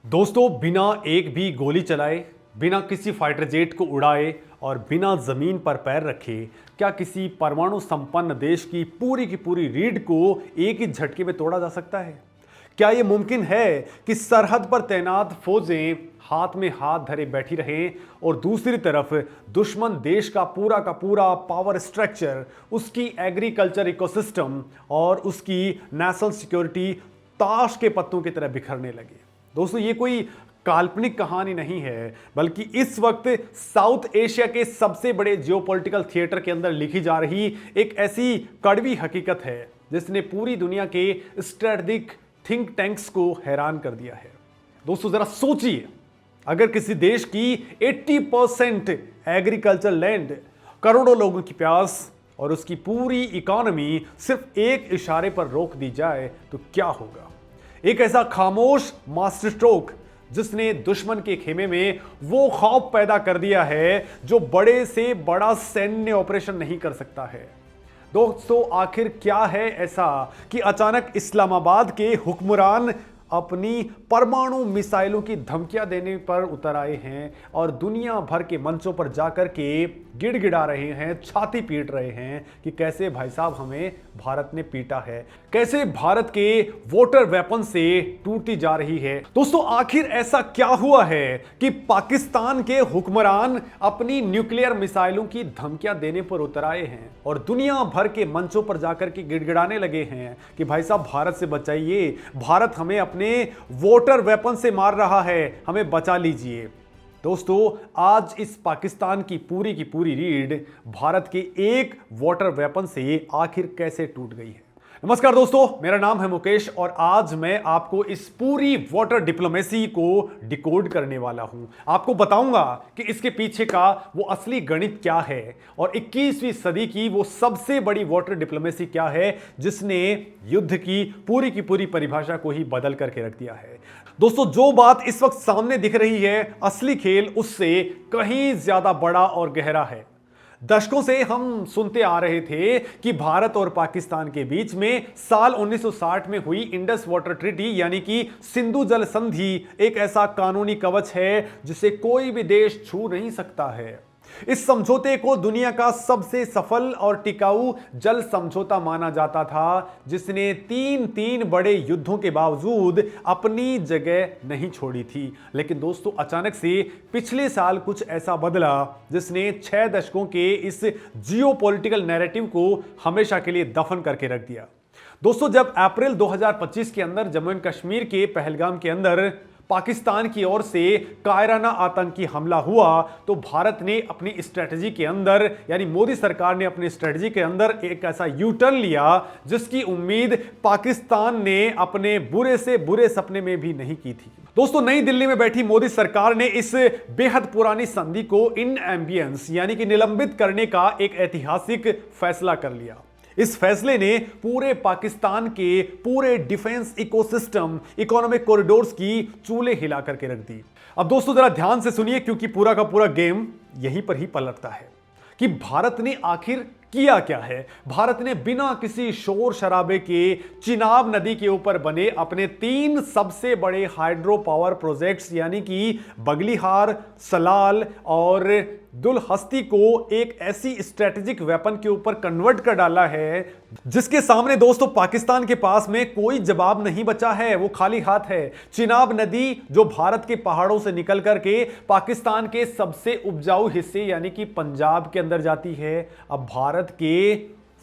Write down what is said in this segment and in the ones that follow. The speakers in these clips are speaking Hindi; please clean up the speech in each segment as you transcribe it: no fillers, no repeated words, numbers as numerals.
दोस्तों, बिना एक भी गोली चलाए, बिना किसी फाइटर जेट को उड़ाए और बिना जमीन पर पैर रखे क्या किसी परमाणु संपन्न देश की पूरी रीढ़ को एक ही झटके में तोड़ा जा सकता है? क्या यह मुमकिन है कि सरहद पर तैनात फौजें हाथ में हाथ धरे बैठी रहें और दूसरी तरफ दुश्मन देश का पूरा पावर स्ट्रक्चर, उसकी एग्रीकल्चर इकोसिस्टम और उसकी नेशनल सिक्योरिटी ताश के पत्तों की तरह बिखरने लगे? दोस्तों, ये कोई काल्पनिक कहानी नहीं है, बल्कि इस वक्त साउथ एशिया के सबसे बड़े जियोपॉलिटिकल थिएटर के अंदर लिखी जा रही एक ऐसी कड़वी हकीकत है जिसने पूरी दुनिया के स्ट्रेटेजिक थिंक टैंक्स को हैरान कर दिया है। दोस्तों, जरा सोचिए, अगर किसी देश की 80% एग्रीकल्चर लैंड, करोड़ों लोगों की प्यास और उसकी पूरी इकोनॉमी सिर्फ एक इशारे पर रोक दी जाए तो क्या होगा? एक ऐसा खामोश मास्टर स्ट्रोक जिसने दुश्मन के खेमे में वो खौफ पैदा कर दिया है जो बड़े से बड़ा सैन्य ऑपरेशन नहीं कर सकता है। दोस्तों, आखिर क्या है ऐसा कि अचानक इस्लामाबाद के हुक्मरान अपनी परमाणु मिसाइलों की धमकियां देने पर उतर आए हैं और दुनिया भर के मंचों पर जाकर के गिड़गिड़ा रहे हैं, छाती पीट रहे हैं कि कैसे भाई साहब हमें भारत ने पीटा है, कैसे भारत के वोटर वेपन से टूटी जा रही है। दोस्तों, आखिर ऐसा क्या हुआ है कि पाकिस्तान के हुक्मरान अपनी न्यूक्लियर मिसाइलों की धमकियां देने पर उतर आए हैं और दुनिया भर के मंचों पर जाकर के गिड़गिड़ाने लगे हैं कि भाई साहब भारत से बचाइए, भारत हमें अपने वोटर वेपन से मार रहा है, हमें बचा लीजिए। दोस्तों, आज इस पाकिस्तान की पूरी रीढ़ भारत के एक वाटर वेपन से आखिर कैसे टूट गई है? नमस्कार दोस्तों, मेरा नाम है मुकेश और आज मैं आपको इस पूरी वाटर डिप्लोमेसी को डिकोड करने वाला हूं। आपको बताऊंगा कि इसके पीछे का वो असली गणित क्या है और 21वीं सदी की वो सबसे बड़ी वाटर डिप्लोमेसी क्या है जिसने युद्ध की पूरी परिभाषा को ही बदल करके रख दिया है। दोस्तों, जो बात इस वक्त सामने दिख रही है, असली खेल उससे कहीं ज्यादा बड़ा और गहरा है। दशकों से हम सुनते आ रहे थे कि भारत और पाकिस्तान के बीच में साल 1960 में हुई इंडस वाटर ट्रीटी यानी कि सिंधु जल संधि एक ऐसा कानूनी कवच है जिसे कोई भी देश छू नहीं सकता है। इस समझौते को दुनिया का सबसे सफल और टिकाऊ जल समझौता माना जाता था जिसने तीन बड़े युद्धों के बावजूद अपनी जगह नहीं छोड़ी थी। लेकिन दोस्तों, अचानक से पिछले साल कुछ ऐसा बदला जिसने 6 दशकों के इस जियोपॉलिटिकल नैरेटिव को हमेशा के लिए दफन करके रख दिया। दोस्तों, जब अप्रैल 2025 के अंदर जम्मू एंड कश्मीर के पहलगाम के अंदर पाकिस्तान की ओर से कायराना आतंकी हमला हुआ तो भारत ने अपनी स्ट्रेटजी के अंदर, यानी मोदी सरकार ने अपनी स्ट्रेटजी के अंदर एक ऐसा यू टर्न लिया जिसकी उम्मीद पाकिस्तान ने अपने बुरे से बुरे सपने में भी नहीं की थी। दोस्तों, नई दिल्ली में बैठी मोदी सरकार ने इस बेहद पुरानी संधि को इन एम्बियंस यानी कि निलंबित करने का एक ऐतिहासिक फैसला कर लिया। इस फैसले ने पूरे पाकिस्तान के पूरे डिफेंस इकोसिस्टम, इकोनॉमिक कॉरिडोर्स की चूल्हे हिला करके रख दी। अब दोस्तों, जरा ध्यान से सुनिए क्योंकि पूरा का पूरा गेम यहीं पर ही पलटता है कि भारत ने आखिर किया क्या है। भारत ने बिना किसी शोर शराबे के चिनाब नदी के ऊपर बने अपने 3 सबसे बड़े हाइड्रो पावर प्रोजेक्ट्स यानी कि बगलीहार, सलाल और दुलहस्ती को एक ऐसी स्ट्रेटेजिक वेपन के ऊपर कन्वर्ट कर डाला है जिसके सामने दोस्तों पाकिस्तान के पास में कोई जवाब नहीं बचा है, वो खाली हाथ है। चिनाब नदी जो भारत के पहाड़ों से निकल करके पाकिस्तान के सबसे उपजाऊ हिस्से यानी कि पंजाब के अंदर जाती है, अब भारत के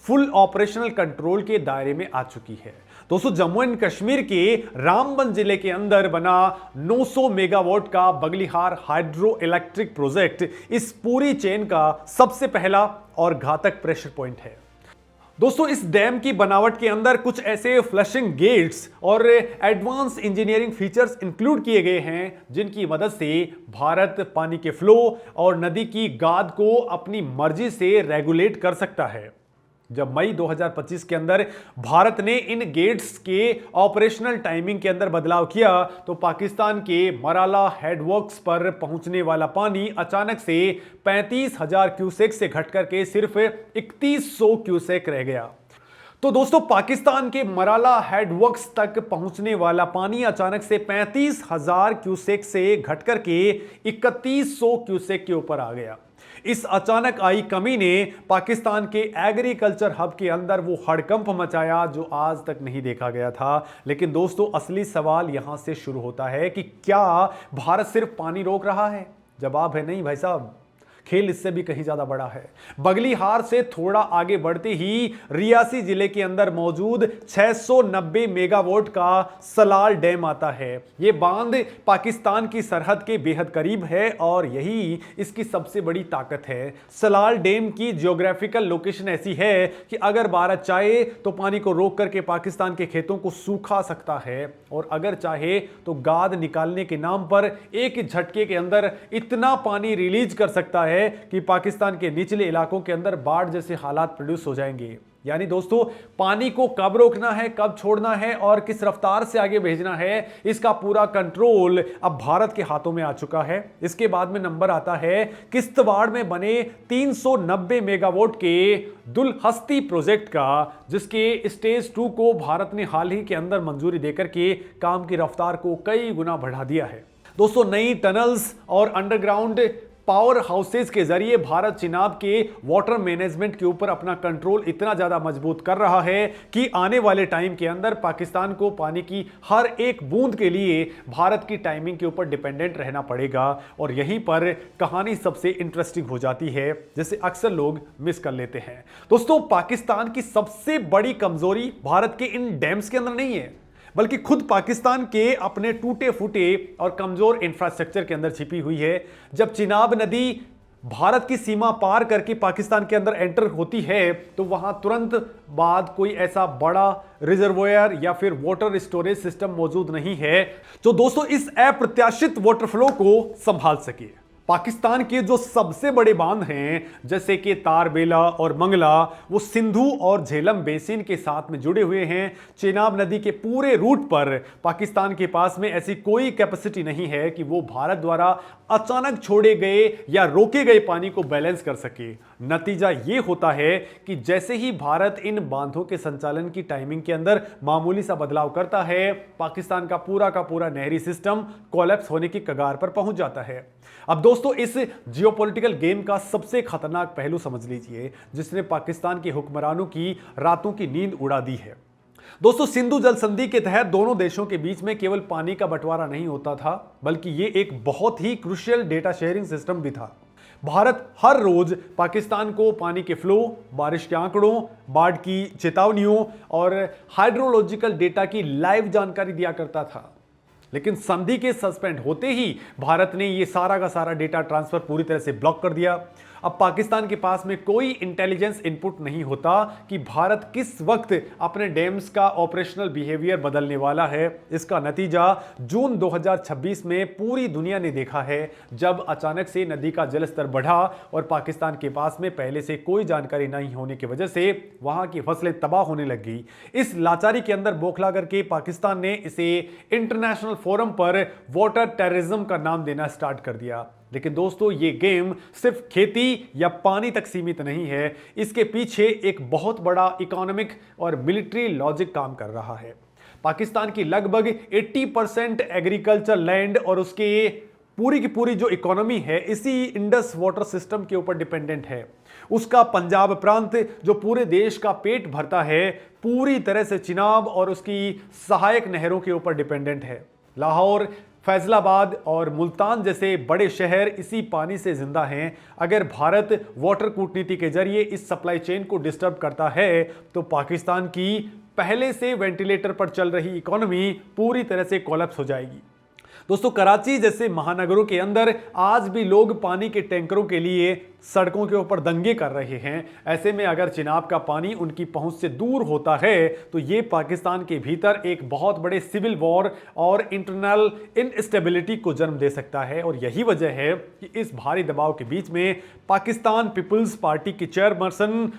फुल ऑपरेशनल कंट्रोल के दायरे में आ चुकी है। दोस्तों, जम्मू एंड कश्मीर के रामबन जिले के अंदर बना 900 मेगावाट का बगलीहार हाइड्रो इलेक्ट्रिक प्रोजेक्ट इस पूरी चेन का सबसे पहला और घातक प्रेशर पॉइंट है। दोस्तों, इस डैम की बनावट के अंदर कुछ ऐसे फ्लशिंग गेट्स और एडवांस इंजीनियरिंग फीचर्स इंक्लूड किए गए हैं जिनकी मदद से भारत पानी के फ्लो और नदी की गाद को अपनी मर्जी से रेगुलेट कर सकता है। जब मई 2025 के अंदर भारत ने इन गेट्स के ऑपरेशनल टाइमिंग के अंदर बदलाव किया तो पाकिस्तान के मराला हेडवर्क्स पर पहुंचने वाला पानी अचानक से 35,000 क्यूसेक से घटकर के सिर्फ 3100 क्यूसेक रह गया। तो दोस्तों, पाकिस्तान के मराला हेडवर्क्स तक पहुंचने वाला पानी अचानक से 35,000 क्यूसेक से घटकर के 3100 क्यूसेक के ऊपर आ गया। इस अचानक आई कमी ने पाकिस्तान के एग्रीकल्चर हब के अंदर वो हड़कंप मचाया जो आज तक नहीं देखा गया था। लेकिन दोस्तों, असली सवाल यहां से शुरू होता है कि क्या भारत सिर्फ पानी रोक रहा है? जवाब है नहीं भाई साहब, खेल इससे भी कहीं ज्यादा बड़ा है। बगलीहार से थोड़ा आगे बढ़ते ही रियासी जिले के अंदर मौजूद 690 मेगावाट का सलाल डैम आता है। यह बांध पाकिस्तान की सरहद के बेहद करीब है और यही इसकी सबसे बड़ी ताकत है। सलाल डैम की जियोग्राफिकल लोकेशन ऐसी है कि अगर भारत चाहे तो पानी को रोक करके पाकिस्तान के खेतों को सूखा सकता है और अगर चाहे तो गाद निकालने के नाम पर एक झटके के अंदर इतना पानी रिलीज कर सकता है कि पाकिस्तान के निचले इलाकों के अंदर बाढ़ जैसे हालात प्रोड्यूस हो जाएंगे। यानी दोस्तों, पानी को कब रोकना है, कब छोड़ना है और किस रफ्तार से आगे भेजना है, इसका पूरा कंट्रोल अब भारत के हाथों में आ चुका है। इसके बाद में नंबर आता है किश्तवाड़ में बने 390 मेगावाट के दुलहस्ती प्रोजेक्ट का, जिसके स्टेज 2 को भारत ने हाल ही के अंदर मंजूरी देकर के काम की रफ्तार को कई गुना बढ़ा दिया है। दोस्तों, नई टनल्स और अंडरग्राउंड पावर हाउसेज के जरिए भारत चिनाब के वाटर मैनेजमेंट के ऊपर अपना कंट्रोल इतना ज्यादा मजबूत कर रहा है कि आने वाले टाइम के अंदर पाकिस्तान को पानी की हर एक बूंद के लिए भारत की टाइमिंग के ऊपर डिपेंडेंट रहना पड़ेगा। और यहीं पर कहानी सबसे इंटरेस्टिंग हो जाती है, जिसे अक्सर लोग मिस कर लेते हैं। दोस्तों, पाकिस्तान की सबसे बड़ी कमजोरी भारत के इन डैम्स के अंदर नहीं है, बल्कि खुद पाकिस्तान के अपने टूटे फूटे और कमजोर इंफ्रास्ट्रक्चर के अंदर छिपी हुई है। जब चिनाब नदी भारत की सीमा पार करके पाकिस्तान के अंदर एंटर होती है तो वहां तुरंत बाद कोई ऐसा बड़ा रिजर्वोयर या फिर वाटर स्टोरेज सिस्टम मौजूद नहीं है जो दोस्तों इस अप्रत्याशित वाटर फ्लो को संभाल सके। पाकिस्तान के जो सबसे बड़े बांध हैं जैसे कि तारबेला और मंगला, वो सिंधु और झेलम बेसिन के साथ में जुड़े हुए हैं। चेनाब नदी के पूरे रूट पर पाकिस्तान के पास में ऐसी कोई कैपेसिटी नहीं है कि वो भारत द्वारा अचानक छोड़े गए या रोके गए पानी को बैलेंस कर सके। नतीजा ये होता है कि जैसे ही भारत इन बांधों के संचालन की टाइमिंग के अंदर मामूली सा बदलाव करता है, पाकिस्तान का पूरा नहरी सिस्टम कोलैप्स होने की कगार पर पहुंच जाता है। अब दोस्तों, इस जियोपॉलिटिकल गेम का सबसे खतरनाक पहलू समझ लीजिए, जिसने पाकिस्तान के हुक्मरानों की रातों की नींद उड़ा दी है। दोस्तों, सिंधु जल संधि के तहत दोनों देशों के बीच में केवल पानी का बंटवारा नहीं होता था, बल्कि यह एक बहुत ही क्रूशियल डेटा शेयरिंग सिस्टम भी था। भारत हर रोज पाकिस्तान को पानी के फ्लो, बारिश के आंकड़ों, बाढ़ की चेतावनियों और हाइड्रोलॉजिकल डेटा की लाइव जानकारी दिया करता था। लेकिन संधि के सस्पेंड होते ही भारत ने यह सारा का सारा डेटा ट्रांसफर पूरी तरह से ब्लॉक कर दिया। अब पाकिस्तान के पास में कोई इंटेलिजेंस इनपुट नहीं होता कि भारत किस वक्त अपने डैम्स का ऑपरेशनल बिहेवियर बदलने वाला है। इसका नतीजा जून 2026 में पूरी दुनिया ने देखा है, जब अचानक से नदी का जलस्तर बढ़ा और पाकिस्तान के पास में पहले से कोई जानकारी नहीं होने की वजह से वहां की फसलें तबाह होने लग गई। इस लाचारी के अंदर बौखला करके पाकिस्तान ने इसे इंटरनेशनल फोरम पर वाटर टेररिज्म का नाम देना स्टार्ट कर दिया। लेकिन दोस्तों, ये गेम सिर्फ खेती या पानी तक सीमित नहीं है, इसके पीछे एक बहुत बड़ा इकोनॉमिक और मिलिट्री लॉजिक काम कर रहा है। पाकिस्तान की लगभग 80% एग्रीकल्चर लैंड और उसके पूरी की पूरी जो इकोनॉमी है इसी इंडस वाटर सिस्टम के ऊपर डिपेंडेंट है। उसका पंजाब प्रांत जो पूरे देश का पेट भरता है, पूरी तरह से चिनाब और उसकी सहायक नहरों के ऊपर डिपेंडेंट है। लाहौर, फैजलाबाद और मुल्तान जैसे बड़े शहर इसी पानी से जिंदा हैं। अगर भारत वाटर कूटनीति के जरिए इस सप्लाई चेन को डिस्टर्ब करता है तो पाकिस्तान की पहले से वेंटिलेटर पर चल रही इकोनॉमी पूरी तरह से कोलैप्स हो जाएगी। दोस्तों, कराची जैसे महानगरों के अंदर आज भी लोग पानी के टैंकरों के लिए सड़कों के ऊपर दंगे कर रहे हैं। ऐसे में अगर चिनाब का पानी उनकी पहुंच से दूर होता है तो ये पाकिस्तान के भीतर एक बहुत बड़े सिविल वॉर और इंटरनल इनस्टेबिलिटी को जन्म दे सकता है। और यही वजह है कि इस भारी दबाव के बीच में पाकिस्तान पीपल्स पार्टी की चेयरपर्सन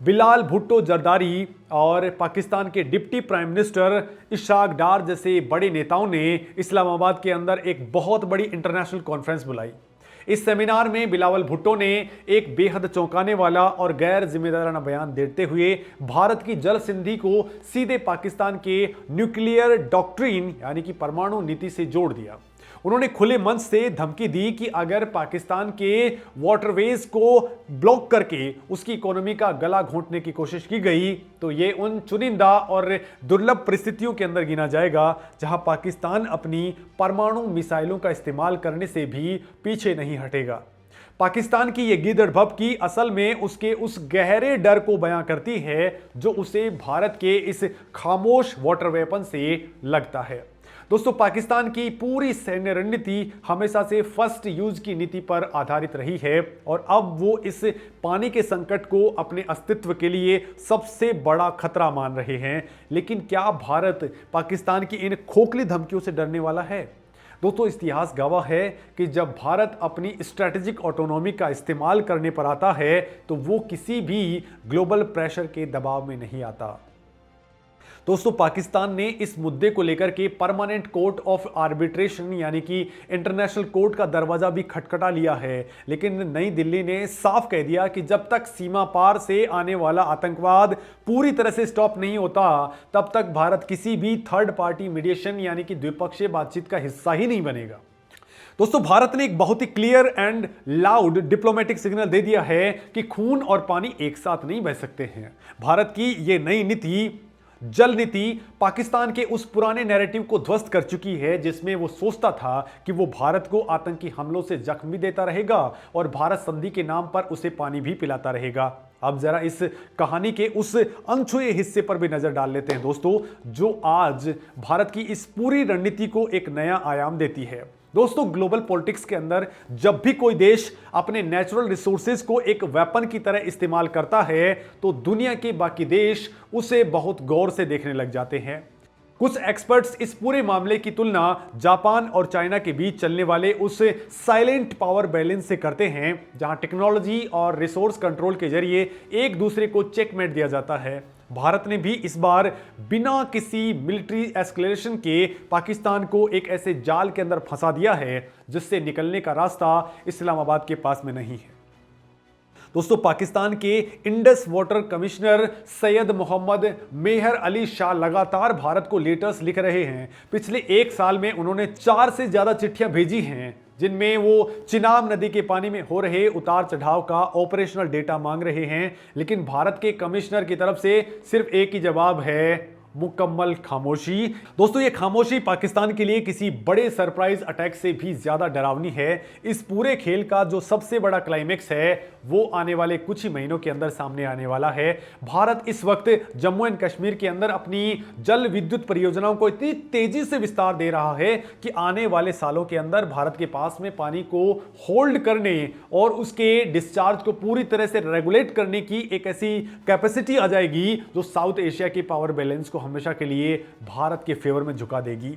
बिलाल भुट्टो जरदारी और पाकिस्तान के डिप्टी प्राइम मिनिस्टर इशाक डार जैसे बड़े नेताओं ने इस्लामाबाद के अंदर एक बहुत बड़ी इंटरनेशनल कॉन्फ्रेंस बुलाई। इस सेमिनार में बिलावल भुट्टो ने एक बेहद चौंकाने वाला और गैर जिम्मेदाराना बयान देते हुए भारत की जल संधि को सीधे पाकिस्तान के न्यूक्लियर डॉक्ट्रिन यानी कि परमाणु नीति से जोड़ दिया। उन्होंने खुले मंच से धमकी दी कि अगर पाकिस्तान के वाटरवेज को ब्लॉक करके उसकी इकोनॉमी का गला घोंटने की कोशिश की गई तो यह उन चुनिंदा और दुर्लभ परिस्थितियों के अंदर गिना जाएगा जहां पाकिस्तान अपनी परमाणु मिसाइलों का इस्तेमाल करने से भी पीछे नहीं हटेगा। पाकिस्तान की यह गीदड़ भभकी असल में उसके उस गहरे डर को बयां करती है जो उसे भारत के इस खामोश वाटर वेपन से लगता है। दोस्तों, पाकिस्तान की पूरी सैन्य रणनीति हमेशा से फर्स्ट यूज की नीति पर आधारित रही है और अब वो इस पानी के संकट को अपने अस्तित्व के लिए सबसे बड़ा खतरा मान रहे हैं। लेकिन क्या भारत पाकिस्तान की इन खोखली धमकियों से डरने वाला है? दोस्तों, इतिहास गवाह है कि जब भारत अपनी स्ट्रैटेजिक ऑटोनॉमी का इस्तेमाल करने पर आता है तो वो किसी भी ग्लोबल प्रेशर के दबाव में नहीं आता। दोस्तों, पाकिस्तान ने इस मुद्दे को लेकर के परमानेंट कोर्ट ऑफ आर्बिट्रेशन यानी कि इंटरनेशनल कोर्ट का दरवाजा भी खटखटा लिया है, लेकिन नई दिल्ली ने साफ कह दिया कि जब तक सीमा पार से आने वाला आतंकवाद पूरी तरह से स्टॉप नहीं होता तब तक भारत किसी भी थर्ड पार्टी मीडिएशन यानी कि द्विपक्षीय बातचीत का हिस्सा ही नहीं बनेगा। दोस्तों, भारत ने एक बहुत ही clear and loud diplomatic signal दे दिया है कि खून और पानी एक साथ नहीं बह सकते हैं। भारत की यह नई नीति, जल नीति, पाकिस्तान के उस पुराने नैरेटिव को ध्वस्त कर चुकी है जिसमें वो सोचता था कि वो भारत को आतंकी हमलों से जख्म भी देता रहेगा और भारत संधि के नाम पर उसे पानी भी पिलाता रहेगा। अब जरा इस कहानी के उस अनछुए हिस्से पर भी नजर डाल लेते हैं दोस्तों, जो आज भारत की इस पूरी रणनीति को एक नया आयाम देती है। दोस्तों, ग्लोबल पॉलिटिक्स के अंदर जब भी कोई देश अपने नेचुरल रिसोर्सेज को एक वेपन की तरह इस्तेमाल करता है तो दुनिया के बाकी देश उसे बहुत गौर से देखने लग जाते हैं। कुछ एक्सपर्ट्स इस पूरे मामले की तुलना जापान और चाइना के बीच चलने वाले उस साइलेंट पावर बैलेंस से करते हैं जहां टेक्नोलॉजी और रिसोर्स कंट्रोल के जरिए एक दूसरे को चेकमेट दिया जाता है। भारत ने भी इस बार बिना किसी मिलिट्री एस्केलेशन के पाकिस्तान को एक ऐसे जाल के अंदर फंसा दिया है जिससे निकलने का रास्ता इस्लामाबाद के पास में नहीं है। दोस्तों, पाकिस्तान के Indus water commissioner Syed Mohammad Meher Ali Shah लगातार भारत को लेटर्स लिख रहे हैं। पिछले एक साल में उन्होंने 4 से ज्यादा चिट्ठियां भेजी हैं जिनमें वो चिनाब नदी के पानी में हो रहे उतार चढ़ाव का ऑपरेशनल डेटा मांग रहे हैं, लेकिन भारत के कमिश्नर की तरफ से सिर्फ एक ही जवाब है, मुकम्मल खामोशी। दोस्तों, ये खामोशी पाकिस्तान के लिए किसी बड़े सरप्राइज अटैक से भी ज्यादा डरावनी है। इस पूरे खेल का जो सबसे बड़ा क्लाइमेक्स है वो आने वाले कुछ ही महीनों के अंदर सामने आने वाला है। भारत इस वक्त जम्मू एंड कश्मीर के अंदर अपनी जल विद्युत परियोजनाओं को इतनी तेजी से विस्तार दे रहा है कि आने वाले सालों के अंदर भारत के पास में पानी को होल्ड करने और उसके डिस्चार्ज को पूरी तरह से रेगुलेट करने की एक ऐसी कैपेसिटी आ जाएगी जो साउथ एशिया के पावर बैलेंस को हमेशा के लिए भारत के फेवर में झुका देगी।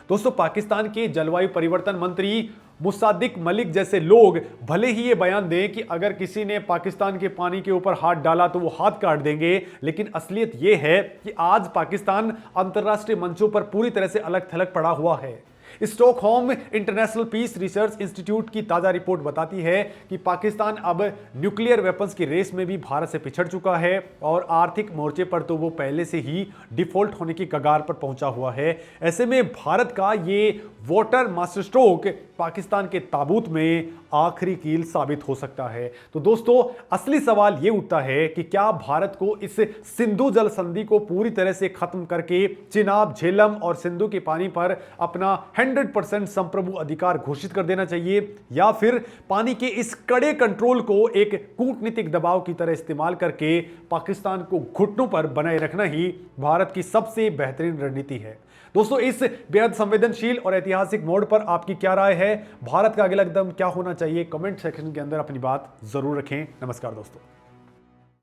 दोस्तों, पाकिस्तान के जलवायु परिवर्तन मंत्री मुसादिक मलिक जैसे लोग भले ही ये बयान दें कि अगर किसी ने पाकिस्तान के पानी के ऊपर हाथ डाला तो वो हाथ काट देंगे, लेकिन असलियत ये है कि आज पाकिस्तान अंतर्राष्ट्रीय मंचों पर पूरी तरह से अलग थलग पड़ा हुआ है। Stockholm International Peace Research Institute की ताजा रिपोर्ट बताती है कि पाकिस्तान अब न्यूक्लियर वेपन्स की रेस में भी भारत से पिछड़ चुका है और आर्थिक मोर्चे पर तो वो पहले से ही डिफॉल्ट होने की कगार पर पहुंचा हुआ है। ऐसे में भारत का ये वाटर मास्टर स्ट्रोक पाकिस्तान के ताबूत में आखिरी कील साबित हो सकता है। तो दोस्तों, असली सवाल यह उठता है कि क्या भारत को इस सिंधु जल संधि को पूरी तरह से खत्म करके चिनाब, झेलम और सिंधु के पानी पर अपना 100% संप्रभु अधिकार घोषित कर देना चाहिए, या फिर पानी के इस कड़े कंट्रोल को एक कूटनीतिक दबाव की तरह इस्तेमाल करके पाकिस्तान को घुटनों पर बनाए रखना ही भारत की सबसे बेहतरीन रणनीति है। दोस्तों, इस बेहद संवेदनशील और ऐतिहासिक मोड़ पर आपकी क्या राय है? भारत का अगला कदम क्या होना चाहिए? कमेंट सेक्शन के अंदर अपनी बात जरूर रखें। नमस्कार दोस्तों।